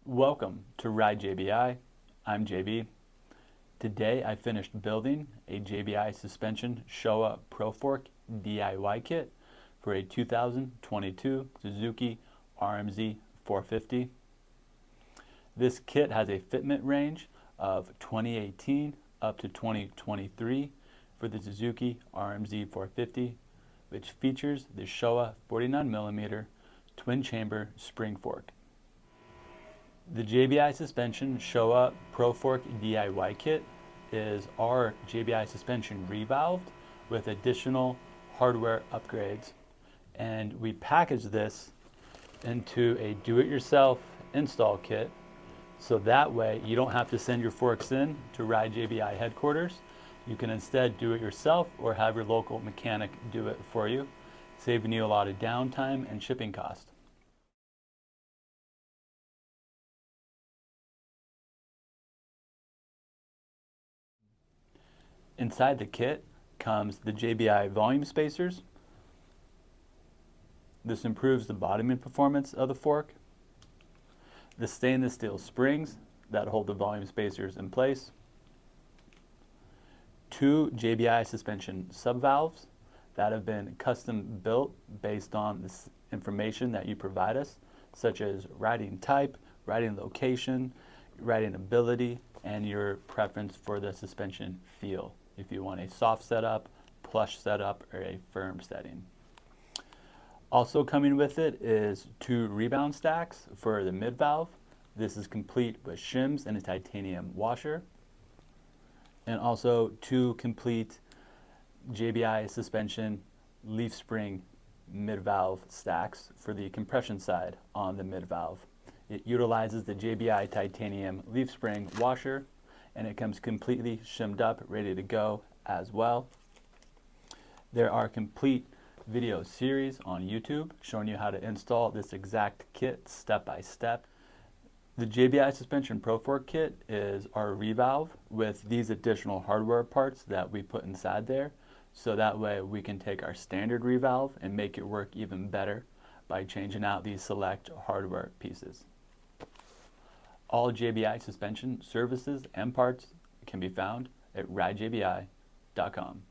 Welcome to Ride JBI. I'm JB. Today I finished building a JBI suspension Showa Pro Fork DIY kit for a 2022 Suzuki RMZ450. This kit has a fitment range of 2018 up to 2023 for the Suzuki RMZ450, which features the Showa 49mm twin chamber spring fork. The JBI suspension Showa Pro Fork DIY kit is our JBI suspension revalved with additional hardware upgrades, and we package this into a do-it-yourself install kit, so that way you don't have to send your forks in to Ride JBI headquarters. You can instead do it yourself or have your local mechanic do it for you, saving you a lot of downtime and shipping cost. Inside the kit comes the JBI volume spacers. This improves the bottoming performance of the fork. The stainless steel springs that hold the volume spacers in place. 2 JBI suspension subvalves that have been custom built based on this information that you provide us, such as riding type, riding location, riding ability, and your preference for the suspension feel. If you want a soft setup, plush setup, or a firm setting. Also coming with it is 2 rebound stacks for the mid valve. This is complete with shims and a titanium washer. And also 2 complete JBI suspension leaf spring mid valve stacks for the compression side on the mid valve. It utilizes the JBI titanium leaf spring washer, and it comes completely shimmed up, ready to go as well. There are complete video series on YouTube showing you how to install this exact kit step by step. The JBI Suspension Pro Fork kit is our revalve with these additional hardware parts that we put inside there, so that way we can take our standard revalve and make it work even better by changing out these select hardware pieces. All JBI suspension services and parts can be found at ridejbi.com.